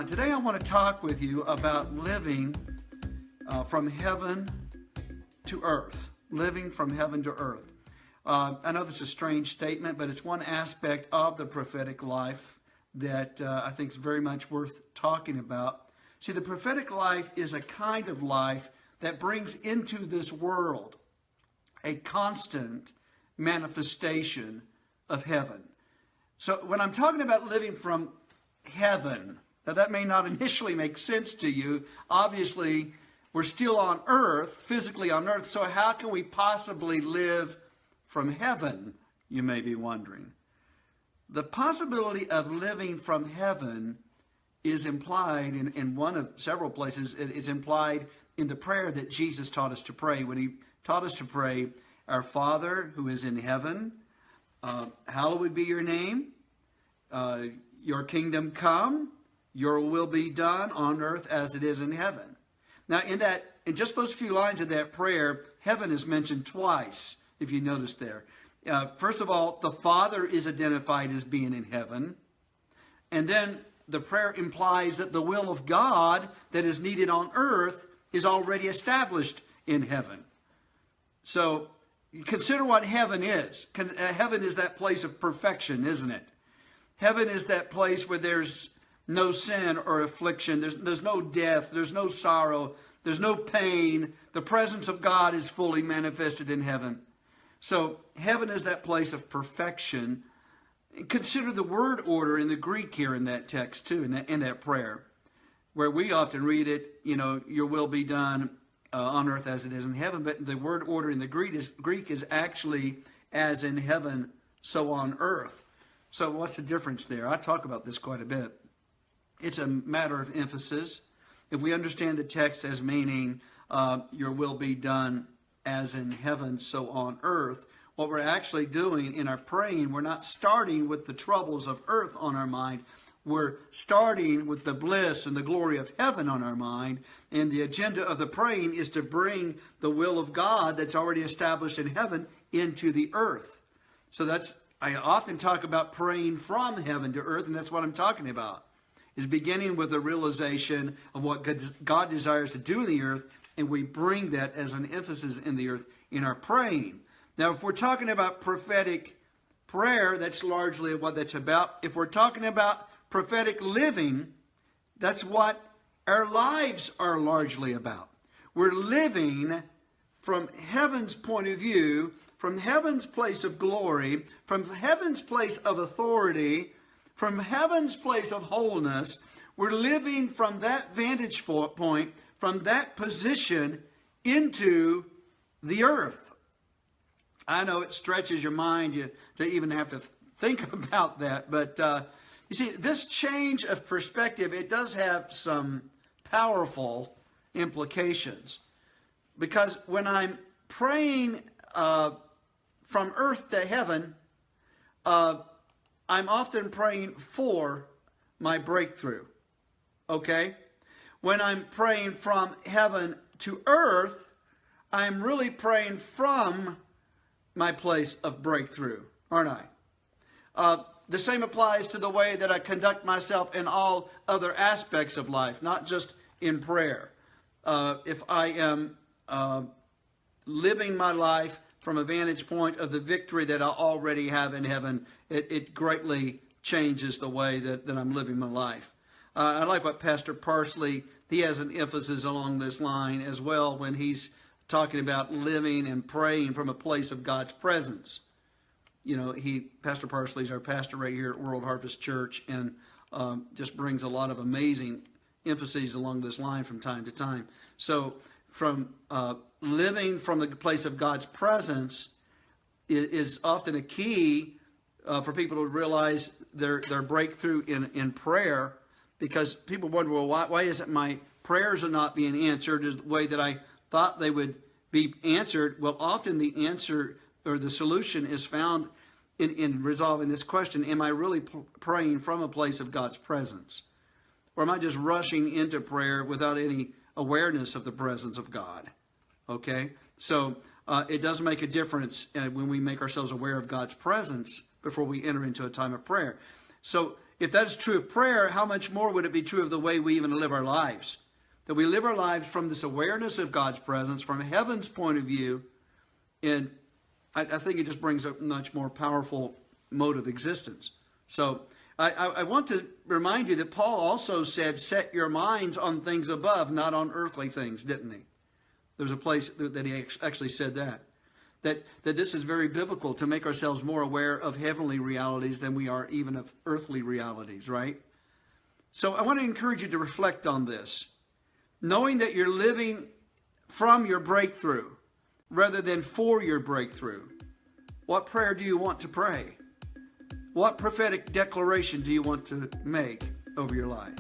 Today I want to talk with you about living from heaven to earth. Living from heaven to earth. I know that's a strange statement, but it's one aspect of the prophetic life that I think is very much worth talking about. See, the prophetic life is a kind of life that brings into this world a constant manifestation of heaven. So when I'm talking about living from heaven, now that may not initially make sense to you. Obviously, we're still on earth, physically on earth, so how can we possibly live from heaven, you may be wondering. The possibility of living from heaven is implied in one of several places. It's implied in the prayer that Jesus taught us to pray. When he taught us to pray, "Our Father who is in heaven, hallowed be your name. Your kingdom come. Your will be done on earth as it is in heaven." Now, in just those few lines of that prayer, heaven is mentioned twice, if you notice there. First of all, the Father is identified as being in heaven. And then the prayer implies that the will of God that is needed on earth is already established in heaven. So consider what heaven is. Heaven is that place of perfection, isn't it? Heaven is that place where there's no sin or affliction. There's no death. There's no sorrow. There's no pain. The presence of God is fully manifested in heaven. So heaven is that place of perfection. Consider the word order in the Greek here in that text too, in that prayer, where we often read it, your will be done on earth as it is in heaven. But the word order in the Greek is actually as in heaven, so on earth. So what's the difference there? I talk about this quite a bit. It's a matter of emphasis. If we understand the text as meaning your will be done as in heaven, so on earth, what we're actually doing in our praying, we're not starting with the troubles of earth on our mind. We're starting with the bliss and the glory of heaven on our mind. And the agenda of the praying is to bring the will of God that's already established in heaven into the earth. So I often talk about praying from heaven to earth, and that's what I'm talking about. Is beginning with a realization of what God desires to do in the earth, and we bring that as an emphasis in the earth in our praying. Now, if we're talking about prophetic prayer, that's largely what that's about. If we're talking about prophetic living, that's what our lives are largely about. We're living from heaven's point of view, from heaven's place of glory, from heaven's place of authority, from heaven's place of wholeness. We're living from that vantage point, from that position into the earth. I know it stretches your mind to even have to think about that, but you see, this change of perspective, it does have some powerful implications. Because when I'm praying from earth to heaven, I'm often praying for my breakthrough, okay? When I'm praying from heaven to earth, I'm really praying from my place of breakthrough, aren't I? The same applies to the way that I conduct myself in all other aspects of life, not just in prayer. If I am living my life from a vantage point of the victory that I already have in heaven, it greatly changes the way that I'm living my life. I like what Pastor Parsley, he has an emphasis along this line as well when he's talking about living and praying from a place of God's presence. Pastor Parsley is our pastor right here at World Harvest Church, and just brings a lot of amazing emphases along this line from time to time. So from living from the place of God's presence is often a key for people to realize their breakthrough in prayer, because people wonder, well, why isn't my prayers are not being answered the way that I thought they would be answered? Well, often the answer or the solution is found in resolving this question: am I really praying from a place of God's presence? Or am I just rushing into prayer without any awareness of the presence of God? Okay, so it does make a difference when we make ourselves aware of God's presence before we enter into a time of prayer. So if that is true of prayer, how much more would it be true of the way we even live our lives? That we live our lives from this awareness of God's presence, from heaven's point of view. And I think it just brings a much more powerful mode of existence. So I want to remind you that Paul also said, set your minds on things above, not on earthly things, didn't he? There's a place that he actually said that this is very biblical, to make ourselves more aware of heavenly realities than we are even of earthly realities, right? So I want to encourage you to reflect on this. Knowing that you're living from your breakthrough rather than for your breakthrough. What prayer do you want to pray? What prophetic declaration do you want to make over your life?